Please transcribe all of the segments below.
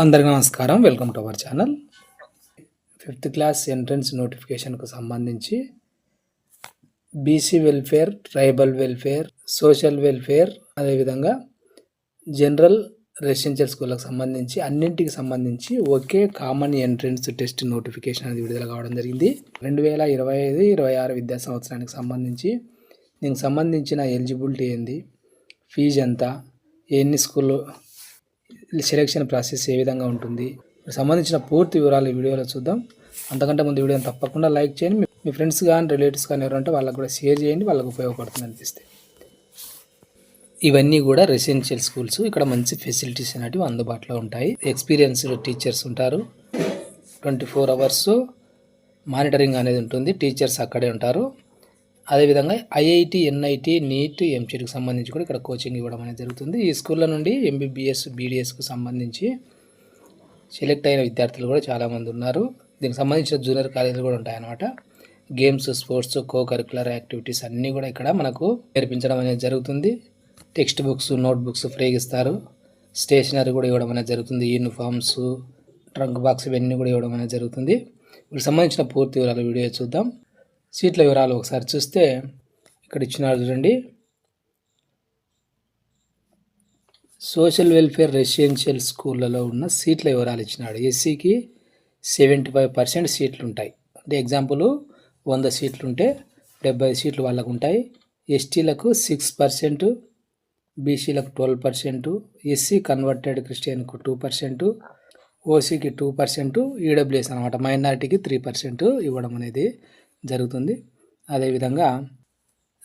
అందరికీ నమస్కారం. Welcome to our channel. 5th class entrance నోటిఫికేషన్కు సంబంధించి BC welfare, tribal welfare, social welfare, అదేవిధంగా జనరల్ రెసిడెన్షియల్ స్కూళ్ళకు సంబంధించి అన్నింటికి సంబంధించి ఒకే కామన్ ఎంట్రన్స్ టెస్ట్ నోటిఫికేషన్ అనేది విడుదల కావడం జరిగింది. 2025-26 విద్యా సంవత్సరానికి సంబంధించి దీనికి సంబంధించిన ఎలిజిబిలిటీ ఏంది, ఫీజు ఎంత, ఎన్ని స్కూళ్ళు, సెలెక్షన్ ప్రాసెస్ ఏ విధంగా ఉంటుంది, సంబంధించిన పూర్తి వివరాలు ఈ వీడియోలో చూద్దాం. అంతకంటే ముందు వీడియోని తప్పకుండా లైక్ చేయండి. మీ ఫ్రెండ్స్ కానీ రిలేటివ్స్ కానీ ఎవరంటే వాళ్ళకు కూడా షేర్ చేయండి, వాళ్ళకు ఉపయోగపడుతుంది అనిపిస్తే. ఇవన్నీ కూడా రెసిడెన్షియల్ స్కూల్స్. ఇక్కడ మంచి ఫెసిలిటీస్ అనేటివి అందుబాటులో ఉంటాయి. ఎక్స్పీరియన్స్డ్ టీచర్స్ ఉంటారు. 24 hours మానిటరింగ్ అనేది ఉంటుంది. టీచర్స్ అక్కడే ఉంటారు. అదేవిధంగా ఐఐటి, ఎన్ఐటి, నీట్, ఎంసెట్కి సంబంధించి కూడా ఇక్కడ కోచింగ్ ఇవ్వడం అనేది జరుగుతుంది. ఈ స్కూళ్ళ నుండి ఎంబీబీఎస్, బీడీఎస్కు సంబంధించి సెలెక్ట్ అయిన విద్యార్థులు కూడా చాలామంది ఉన్నారు. దీనికి సంబంధించిన జూనియర్ కాలేజీలు కూడా ఉంటాయన్నమాట. Games, sports, co curricular activities అన్నీ కూడా ఇక్కడ మనకు నేర్పించడం అనేది జరుగుతుంది. టెక్స్ట్ బుక్స్, నోట్ బుక్స్ ఫ్రీగా ఇస్తారు. స్టేషనరీ కూడా ఇవ్వడం అనేది జరుగుతుంది. యూనిఫామ్స్, ట్రంక్ బాక్స్ ఇవన్నీ కూడా ఇవ్వడం అనేది జరుగుతుంది. వీటికి సంబంధించిన పూర్తి వివరాలు వీడియో చూద్దాం. సీట్ల వివరాలు ఒకసారి చూస్తే ఇక్కడ ఇచ్చినారు చూడండి. సోషల్ వెల్ఫేర్ రెసిడెన్షియల్ స్కూళ్ళలో ఉన్న సీట్ల వివరాలు ఇచ్చినాడు. ఎస్సీకి 75% సీట్లు ఉంటాయి. అంటే ఎగ్జాంపుల్ 100 సీట్లు ఉంటే 70 సీట్లు వాళ్ళకు ఉంటాయి. ఎస్టీలకు 6%, బీసీలకు 12%, ఎస్సీ కన్వర్టెడ్ క్రిస్టియన్కు 2%, ఓసీకి 2%, ఈడబ్ల్యూఎస్ అనమాట మైనారిటీకి 3% ఇవ్వడం అనేది జరుగుతుంది. అదేవిధంగా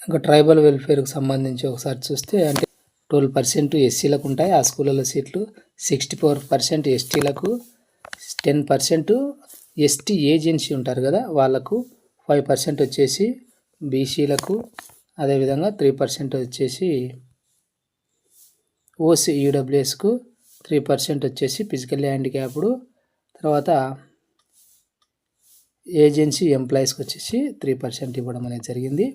ఇంకా ట్రైబల్ వెల్ఫేర్కి సంబంధించి ఒకసారి చూస్తే అంటే 12% ఎస్సీలకు ఉంటాయి ఆ స్కూళ్ళలో సీట్లు. 64% ఎస్టీలకు, 10% ఎస్టీ ఏజెన్సీ ఉంటారు కదా వాళ్ళకు, 5% వచ్చేసి బీసీలకు, అదేవిధంగా 3% వచ్చేసి ఓసీ ఈడబ్ల్యూఎస్కు, 3% వచ్చేసి ఫిజికల్లీ హ్యాండిక్యాప్డ్, తర్వాత ఏజెన్సీ ఎంప్లాయీస్కి వచ్చేసి 3% ఇవ్వడం అనేది జరిగింది.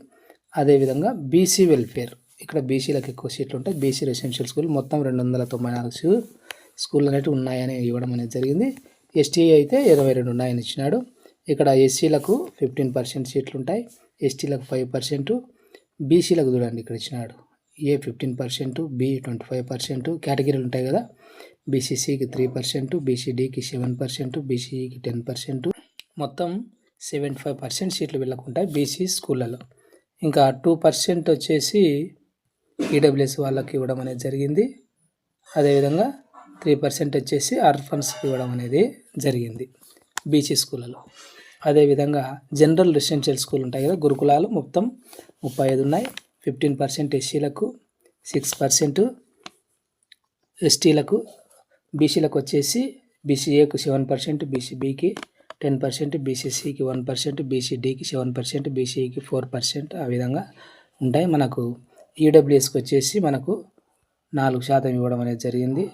అదేవిధంగా బీసీ వెల్ఫేర్, ఇక్కడ బీసీలకు ఎక్కువ సీట్లు ఉంటాయి. బీసీ రెసిడెన్షియల్ స్కూల్ మొత్తం 294 స్కూళ్ళు అనేవి ఉన్నాయని ఇవ్వడం అనేది జరిగింది. ఎస్టీ అయితే 22 ఉన్నాయని ఇచ్చినాడు. ఇక్కడ ఎస్సీలకు 15% సీట్లు ఉంటాయి, ఎస్టీలకు 5%, బీసీలకు చూడండి ఇక్కడ ఇచ్చినాడు. ఏ 15%, బి 25%, కేటగిరీలు ఉంటాయి కదా. బీసీసీకి 3%, బీసీడీకి 7%, బీసీఈకి 10%, మొత్తం 75% సీట్లు వీళ్ళకు ఉంటాయి బీసీ స్కూళ్ళలో. ఇంకా 2% వచ్చేసి ఈడబ్ల్యూఎస్ వాళ్ళకి ఇవ్వడం అనేది జరిగింది. అదేవిధంగా 3% వచ్చేసి ఆర్ఫన్స్కి ఇవ్వడం అనేది జరిగింది బీసీ స్కూళ్ళలో. అదేవిధంగా జనరల్ రెసిడెన్షియల్ స్కూల్ ఉంటాయి కదా, గురుకులాలు మొత్తం 35 ఉన్నాయి. 15% ఎస్సీలకు, 6% ఎస్టీలకు, బీసీలకు వచ్చేసి బీసీఏకు 7%, బీసీబీకి 10%, బీసీసీకి 1%, బీసీడీకి 7%, బీసీఈకి 4%, ఆ విధంగా ఉంటాయి. మనకు ఈడబ్ల్యూఎస్కి వచ్చేసి మనకు 4% ఇవ్వడం అనేది జరిగింది.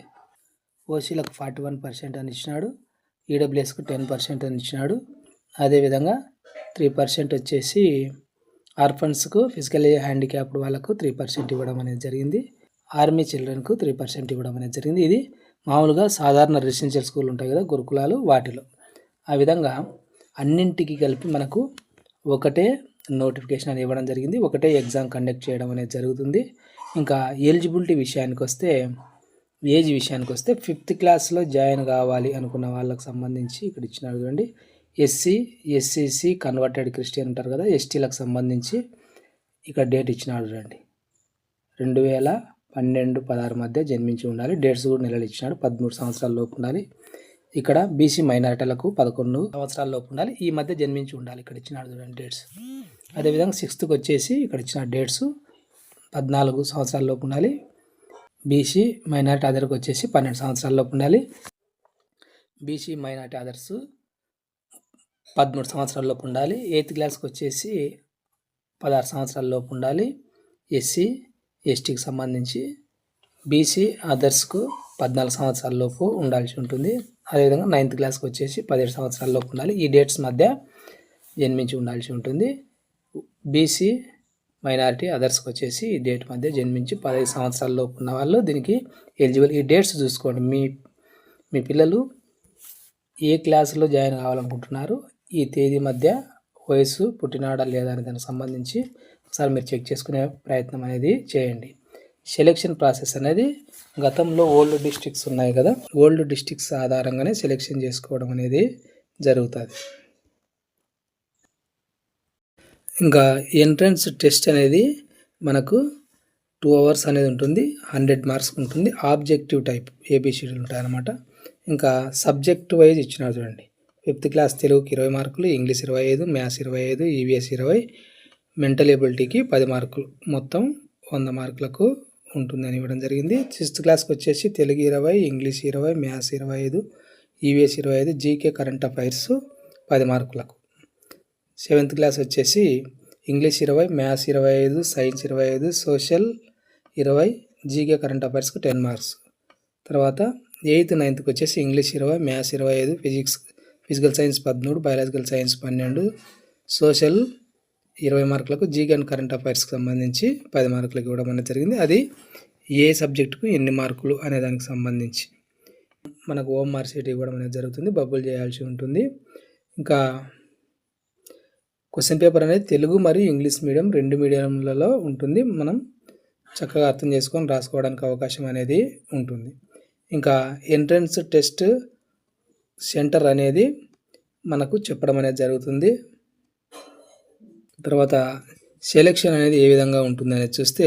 ఓసీలకు 41% అని ఇచ్చినాడు, ఈడబ్ల్యూఎస్కు 10% అని ఇచ్చినాడు. అదేవిధంగా 3% వచ్చేసి ఆర్ఫన్స్కు, ఫిజికల్లీ హ్యాండిక్యాప్డ్ వాళ్ళకు 3% ఇవ్వడం అనేది జరిగింది. ఆర్మీ చిల్డ్రన్కు 3% ఇవ్వడం అనేది జరిగింది. ఇది మామూలుగా సాధారణ రెసిడెన్షియల్ స్కూల్ ఉంటాయి కదా గురుకులాలు, వాటిలో. ఆ విధంగా అన్నింటికి కలిపి మనకు ఒకటే నోటిఫికేషన్ అని ఇవ్వడం జరిగింది. ఒకటే ఎగ్జామ్ కండక్ట్ చేయడం అనేది జరుగుతుంది. ఇంకా ఎలిజిబిలిటీ విషయానికి వస్తే, ఏజ్ విషయానికి వస్తే 5th క్లాస్లో జాయిన్ కావాలి అనుకున్న వాళ్ళకి సంబంధించి ఇక్కడ ఇచ్చినారు చూడండి. ఎస్సీ, ఎస్సీసీ కన్వర్టెడ్ క్రిస్టియన్ ఉంటారు కదా, ఎస్టీలకు సంబంధించి ఇక్కడ డేట్ ఇచ్చినాడు చూడండి. 2012-16 మధ్య జన్మించి ఉండాలి. డేట్స్ కూడా నెలలు ఇచ్చినాడు. 13 సంవత్సరాల లోపు ఉండాలి. ఇక్కడ బీసీ మైనారిటీలకు 11 సంవత్సరాల లోపు ఉండాలి. ఈ మధ్య జన్మించి ఉండాలి. ఇక్కడ ఇచ్చినాడు చూడండి డేట్స్. అదేవిధంగా 6th వచ్చేసి ఇక్కడ ఇచ్చిన డేట్స్ 14 సంవత్సరాల లోపు ఉండాలి. బీసీ మైనారిటీ అదర్కి వచ్చేసి 12 సంవత్సరాల లోపు ఉండాలి. బీసీ మైనారిటీ అదర్స్ 13 సంవత్సరాల లోపు ఉండాలి. 8th క్లాస్కి వచ్చేసి 16 సంవత్సరాల లోపు ఉండాలి. ఎస్సీ, ఎస్టీకి సంబంధించి బీసీ అదర్స్కు 14 సంవత్సరాల లోపు ఉండాల్సి ఉంటుంది. అదేవిధంగా 9th క్లాస్కి వచ్చేసి 17 సంవత్సరాల లోపు ఉండాలి. ఈ డేట్స్ మధ్య జన్మించి ఉండాల్సి ఉంటుంది. బీసీ మైనారిటీ అదర్స్కి వచ్చేసి ఈ డేట్ మధ్య జన్మించి 15 సంవత్సరాల లోపు ఉన్న వాళ్ళు దీనికి ఎలిజిబుల్. ఈ డేట్స్ చూసుకోండి, మీ మీ పిల్లలు ఏ క్లాసులో జాయిన్ కావాలనుకుంటున్నారు, ఈ తేదీ మధ్య వయసు పుట్టినాడా లేదా అనే దానికి సంబంధించి ఒకసారి మీరు చెక్ చేసుకునే ప్రయత్నం అనేది చేయండి. సెలెక్షన్ ప్రాసెస్ అనేది గతంలో ఓల్డ్ డిస్ట్రిక్ట్స్ ఉన్నాయి కదా, ఓల్డ్ డిస్ట్రిక్ట్స్ ఆధారంగానే సెలెక్షన్ చేసుకోవడం అనేది జరుగుతుంది. ఇంకా ఎంట్రన్స్ టెస్ట్ అనేది మనకు 2 hours అనేది ఉంటుంది, 100 మార్క్స్ ఉంటుంది. ఆబ్జెక్టివ్ టైప్ ఏబిసిడీలు ఉంటాయి అన్నమాట. ఇంకా సబ్జెక్ట్ వైజ్ ఇచ్చినారు చూడండి. 5th క్లాస్ తెలుగుకి 20 మార్కులు, ఇంగ్లీష్ 25, మ్యాథ్స్ 25, ఈవీఎస్ 20, మెంటల్ ఎబిలిటీకి 10 మార్కులు, మొత్తం 100 మార్కులకు ఉంటుందని ఇవ్వడం జరిగింది. 6th క్లాస్కి వచ్చేసి Telugu 20, English 20, maths 25, EVS 25, GK current affairs 10 మార్కులకు. 7th క్లాస్ వచ్చేసి English 20, maths 25, science 25, social 20, GK current అఫైర్స్కి 10 మార్క్స్. తర్వాత 8th 9th వచ్చేసి English 20, maths 25, physical science 13, biological science 12, social 20 మార్కులకు, జీకే అండ్ కరెంట్ అఫైర్స్కి సంబంధించి 10 మార్కులకు ఇవ్వడం అనేది జరిగింది. అది ఏ సబ్జెక్టుకు ఎన్ని మార్కులు అనే దానికి సంబంధించి మనకు హోమ్ మార్క్ షీట్ ఇవ్వడం అనేది జరుగుతుంది, బబుల్ చేయాల్సి ఉంటుంది. ఇంకా క్వశ్చన్ పేపర్ అనేది తెలుగు మరియు ఇంగ్లీష్ మీడియం 2 మీడియంలలో ఉంటుంది. మనం చక్కగా అర్థం చేసుకొని రాసుకోవడానికి అవకాశం అనేది ఉంటుంది. ఇంకా ఎంట్రన్స్ టెస్ట్ సెంటర్ అనేది మనకు చెప్పడం అనేది జరుగుతుంది. తర్వాత సెలెక్షన్ అనేది ఏ విధంగా ఉంటుంది అనేది చూస్తే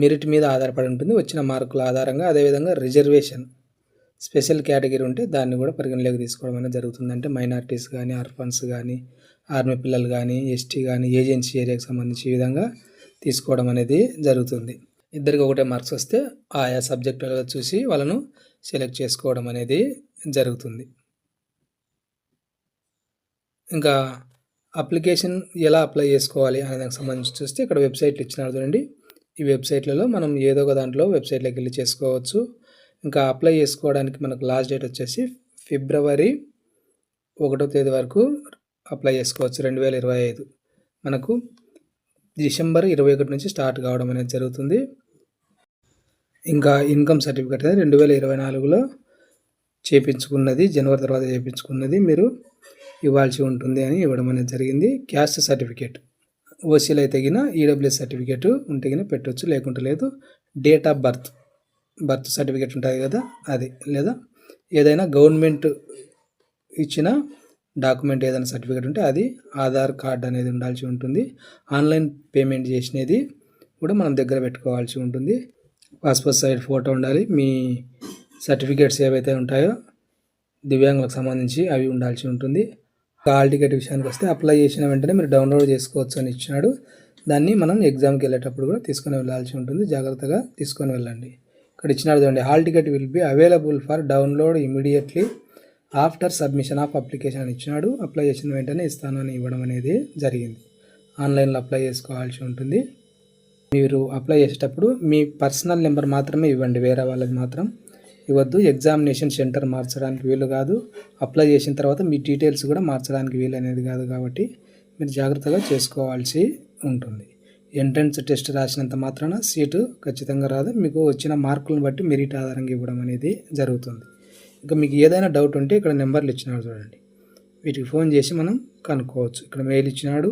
మెరిట్ మీద ఆధారపడి ఉంటుంది, వచ్చిన మార్కుల ఆధారంగా. అదేవిధంగా రిజర్వేషన్ స్పెషల్ కేటగిరీ ఉంటే దాన్ని కూడా పరిగణలోకి తీసుకోవడం అనేది జరుగుతుంది. అంటే మైనారిటీస్ కానీ, ఆర్ఫన్స్ కానీ, ఆర్మీ పిల్లలు కానీ, ఎస్టీ కానీ, ఏజెన్సీ ఏరియాకి సంబంధించి ఈ విధంగా తీసుకోవడం అనేది జరుగుతుంది. ఇద్దరికి ఒకటే మార్క్స్ వస్తే ఆయా సబ్జెక్టులలో చూసి వాళ్ళను సెలెక్ట్ చేసుకోవడం అనేది జరుగుతుంది. ఇంకా అప్లికేషన్ ఎలా అప్లై చేసుకోవాలి అనే దానికి సంబంధించి చూస్తే ఇక్కడ వెబ్సైట్లు ఇచ్చినారు చూడండి. ఈ వెబ్సైట్లలో మనం ఏదో ఒక దాంట్లో వెబ్సైట్లోకి వెళ్ళి చేసుకోవచ్చు. ఇంకా అప్లై చేసుకోవడానికి మనకు లాస్ట్ డేట్ వచ్చేసి February 1 వరకు అప్లై చేసుకోవచ్చు 2025. మనకు December 21 నుంచి స్టార్ట్ కావడం అనేది జరుగుతుంది. ఇంకా ఇన్కమ్ సర్టిఫికేట్ అనేది 2024లో చేయించుకున్నది, జనవరి తర్వాత చేయించుకున్నది మీరు ఇవ్వాల్సి ఉంటుంది అని ఇవ్వడం అనేది జరిగింది. క్యాస్ట్ సర్టిఫికేట్ ఓసీలో అయితే గిన ఈడబ్ల్యూఎస్ సర్టిఫికేట్ ఉంటే గిన పెట్టవచ్చు, లేకుంటే లేదు. డేట్ ఆఫ్ బర్త్ సర్టిఫికేట్ ఉంటుంది కదా అది, లేదా ఏదైనా గవర్నమెంట్ ఇచ్చిన డాక్యుమెంట్ ఏదైనా సర్టిఫికేట్ ఉంటే అది, ఆధార్ కార్డ్ అనేది ఉండాల్సి ఉంటుంది. ఆన్లైన్ పేమెంట్ చేసినది కూడా మనం దగ్గర పెట్టుకోవాల్సి ఉంటుంది. పాస్పోర్ట్ సైజ్ ఫోటో ఉండాలి. మీ సర్టిఫికేట్స్ ఏవైతే ఉంటాయో దివ్యాంగులకు సంబంధించి అవి ఉండాల్సి ఉంటుంది. హాల్ టికెట్ విషయానికి వస్తే అప్లై చేసిన వెంటనే మీరు డౌన్లోడ్ చేసుకోవచ్చు అని ఇచ్చినాడు. దాన్ని మనం ఎగ్జామ్కి వెళ్ళేటప్పుడు కూడా తీసుకొని వెళ్ళాల్సి ఉంటుంది, జాగ్రత్తగా తీసుకొని వెళ్ళండి. ఇక్కడ ఇచ్చినాడు చూడండి, hall ticket will be available for download immediately after submission of application అని ఇచ్చినాడు. అప్లై చేసిన వెంటనే ఇస్తాను అని ఇవ్వడం అనేది జరిగింది. ఆన్లైన్లో అప్లై చేసుకోవాల్సి ఉంటుంది. మీరు అప్లై చేసేటప్పుడు మీ పర్సనల్ నెంబర్ మాత్రమే ఇవ్వండి, వేరే వాళ్ళది మాత్రం ఇవ్వద్దు. ఎగ్జామినేషన్ సెంటర్ మార్చడానికి వీలు కాదు. అప్లై చేసిన తర్వాత మీ డీటెయిల్స్ కూడా మార్చడానికి వీలు అనేది కాదు, కాబట్టి మీరు జాగ్రత్తగా చేసుకోవాల్సి ఉంటుంది. ఎంట్రన్స్ టెస్ట్ రాసినంత మాత్రాన సీటు ఖచ్చితంగా రాదు, మీకు వచ్చిన మార్కులను బట్టి మెరిట్ ఆధారంగా ఇవ్వడం అనేది జరుగుతుంది. ఇంకా మీకు ఏదైనా డౌట్ ఉంటే ఇక్కడ నెంబర్లు ఇచ్చినాడు చూడండి, వీటికి ఫోన్ చేసి మనం కనుక్కోవచ్చు. ఇక్కడ మెయిల్ ఇచ్చినాడు,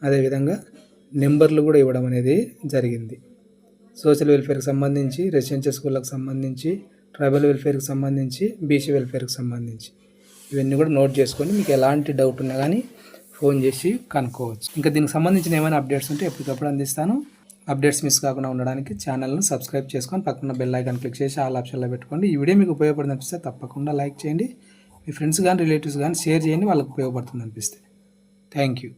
అదేవిధంగా నెంబర్లు కూడా ఇవ్వడం అనేది జరిగింది. సోషల్ వెల్ఫేర్కి సంబంధించి, రెసిడెన్షియల్ స్కూళ్ళకి సంబంధించి, ట్రైబల్ వెల్ఫేర్కి సంబంధించి, బీసీ వెల్ఫేర్కి సంబంధించి ఇవన్నీ కూడా నోట్ చేసుకొని మీకు ఎలాంటి డౌట్ ఉన్నా కానీ ఫోన్ చేసి కనుక్కోవచ్చు. ఇంకా దీనికి సంబంధించిన ఏమైనా అప్డేట్స్ ఉంటే ఎప్పటికప్పుడు అందిస్తాను. అప్డేట్స్ మిస్ కాకుండా ఉండడానికి ఛానల్ను సబ్స్క్రైబ్ చేసుకొని పక్కన బెల్ ఐకాన్ క్లిక్ చేసి ఆల్ ఆప్షన్లో పెట్టుకోండి. ఈ వీడియో మీకు ఉపయోగపడుతుంది అనిపిస్తే తప్పకుండా లైక్ చేయండి. మీ ఫ్రెండ్స్ కానీ రిలేటివ్స్ కానీ షేర్ చేయండి, వాళ్ళకి ఉపయోగపడుతుంది అనిపిస్తే. Thank you.